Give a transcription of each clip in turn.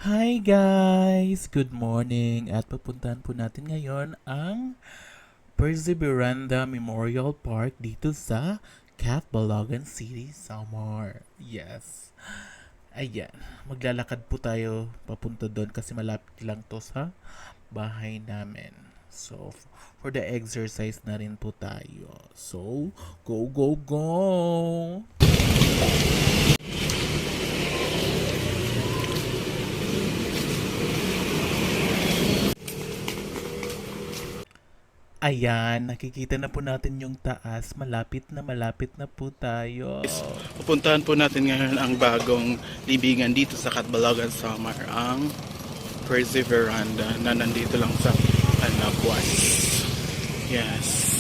Hi guys! Good morning at pupuntahan po natin ngayon ang Perseveranda Memorial Park dito sa Catbalogan City, Samar. Yes. Ayan, maglalakad po tayo papunta doon kasi malapit lang to sa bahay namin. So, for the exercise na rin po tayo. So, go, go, go! Ayan, nakikita na po natin yung taas. Malapit na po tayo. Pupuntahan po natin ngayon ang bagong libingan dito sa Catbalogan, Samar, ang Perseveranda na nandito lang sa Anabuas. Yes.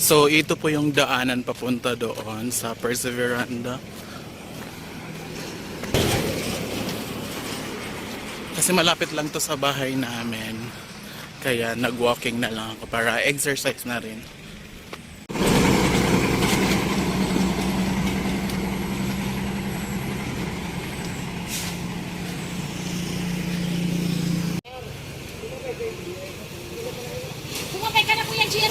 So ito po yung daanan papunta doon sa Perseveranda. Kasi malapit lang to sa bahay namin. Kaya nag-walking na lang ako para exercise na rin. Sumakay ka na Kuya Gian.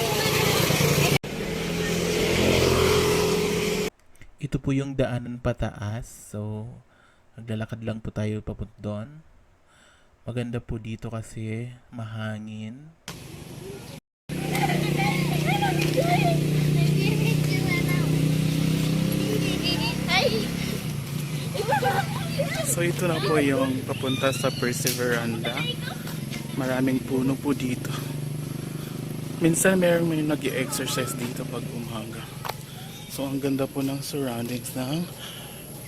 Ito po yung daanan pataas. So, naglalakad lang po tayo papunta doon. Maganda po dito kasi mahangin. So ito na po yung papunta sa Perseveranda. Maraming puno po dito. Minsan may nag-exercise dito pag umaga. So ang ganda po ng surroundings ng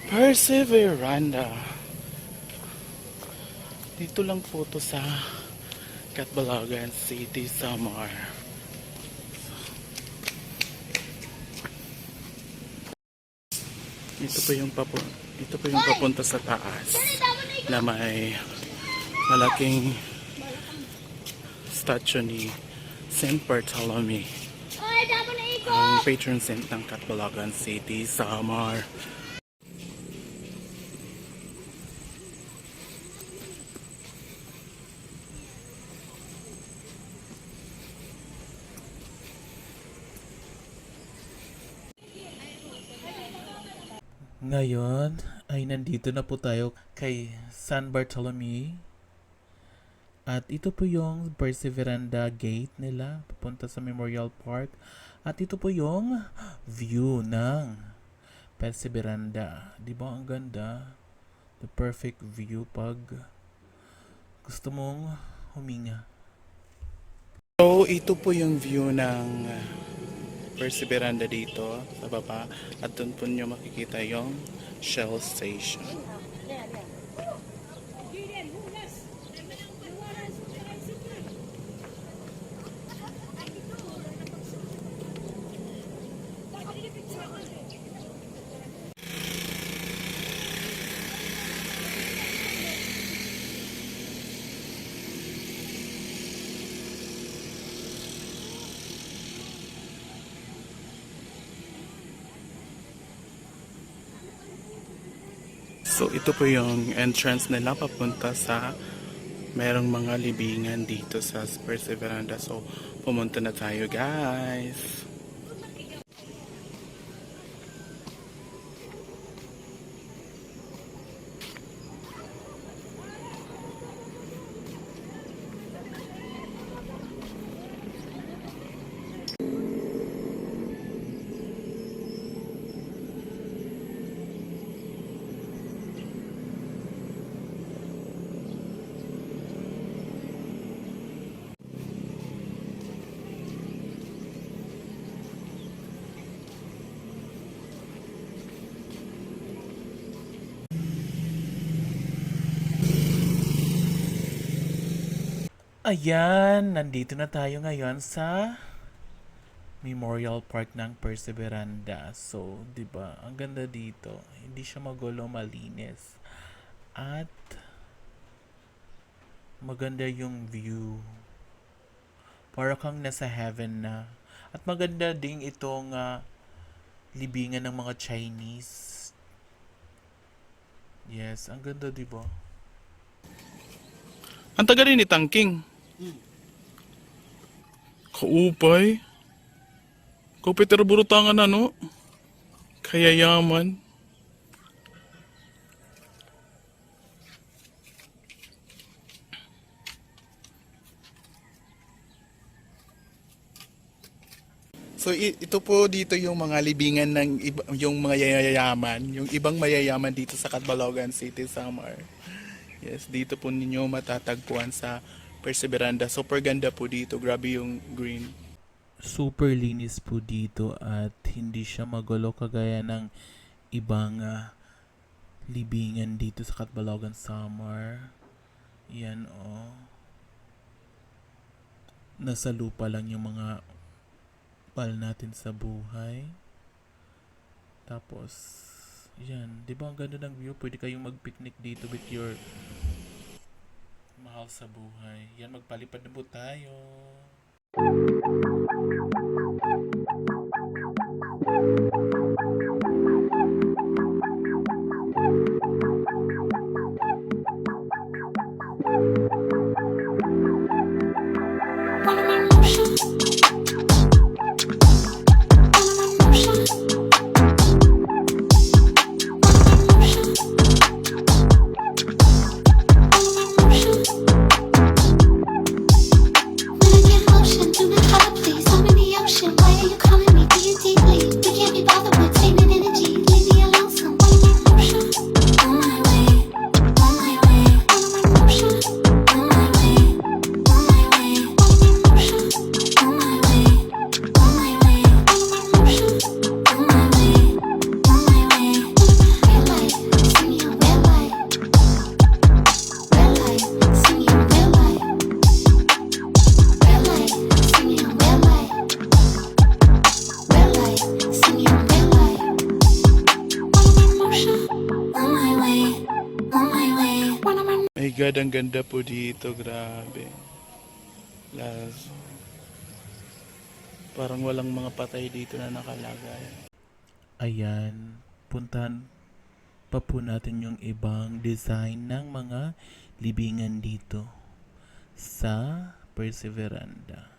Perseveranda. Dito lang po to sa Catbalogan City, Samar. Ito po yung papunta sa taas na may malaking statue ni Saint Bartholomew, ang patron saint ng Catbalogan City, Samar. Ngayon ay nandito na po tayo kay San Bartolome. At ito po yung Perseveranda gate nila papunta sa Memorial Park. At ito po yung view ng Perseveranda. Di ba ang ganda? The perfect view pag gusto mong huminga. So ito po yung view ng Perseveranda dito sa baba. At doon po nyo makikita yung Shell Station. So ito po yung entrance nila papunta sa merong mga libingan dito sa Perseveranda. So pumunta na tayo, guys. Ayan, nandito na tayo ngayon sa Memorial Park ng Perseveranda. So, 'di ba? Ang ganda dito. Hindi siya magulo, malinis. At maganda yung view. Para kang nasa heaven na. At maganda ding itong libingan ng mga Chinese. Yes, ang ganda, 'di ba? Ang taga rin ni Tangking. Kaupay. Peter Burutangan ano? Kaya yaman. So ito po dito yung mga libingan ng yung mga yayaman, yung ibang mayayaman dito sa Catbalogan City, Samar. Yes, dito po ninyo matatagpuan sa Perseveranda. Super ganda po dito, grabe yung green. Super linis po dito at hindi siya magulo kagaya ng ibang libingan dito sa Catbalogan Summer. Yan Nasa lupa lang yung mga pal natin sa buhay. Tapos, yan. Di ba ang ganda ng view? Pwede kayong mag-picnic dito with your mahal sa buhay. Yan, magpalipad na po tayo. My God, ang ganda po dito, grabe. Parang walang mga patay dito na nakalagay. Ayan, puntahan pa po natin yung ibang design ng mga libingan dito sa Perseveranda.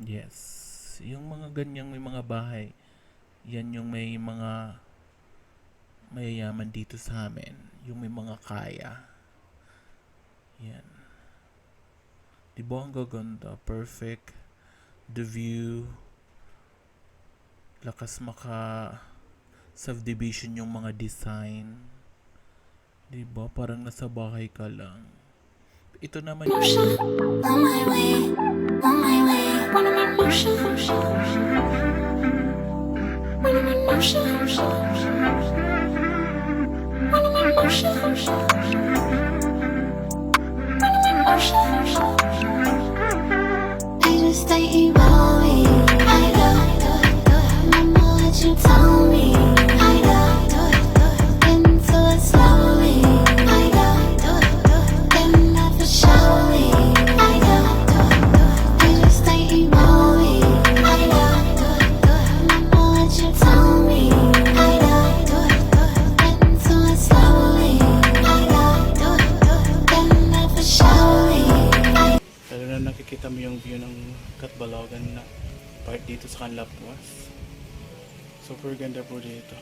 Yes, yung mga ganyang may mga bahay, yan yung may mga mayayaman dito sa amin, yung may mga kaya. Yan. Diba ang gaganda? Perfect. The view. Lakas maka subdivision yung mga design. Diba? Parang nasa bahay ka lang. Ito naman yung On my way, on my way. When I'm in motion, when I'm in motion, when I'm in motion, when I'm in motion. I just stay evolving. I remember what you told me. I into it slowly. I then never surely. I just stay evolving. I remember what you told me. I into it slowly. Then never surely. Lalo na nakikita mo yung view ng Catbalogan na part dito sa Canlapuas. Super ganda po dito.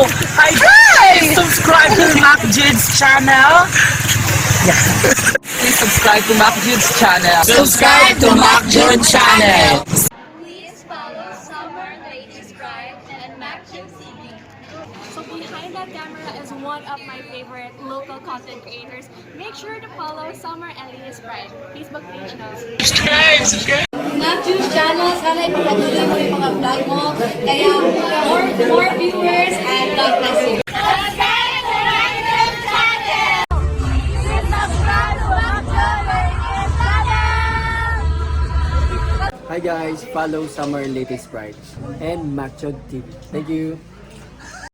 Hi guys! Subscribe to Mac Jids channel. Please subscribe to Mac Jids channel. Subscribe to Mac Jids channel. Please follow Summer Ladies Pride and MacJim TV. So behind that camera is one of my favorite local content creators. Make sure to follow Summer and Ladies Pride Facebook page now. MacJim channel, sana ipapatuloy mo yung mga vlog mo. Kaya more viewers and God bless you. Hi guys, follow Summer Latest Pride and Macchod TV. Thank you.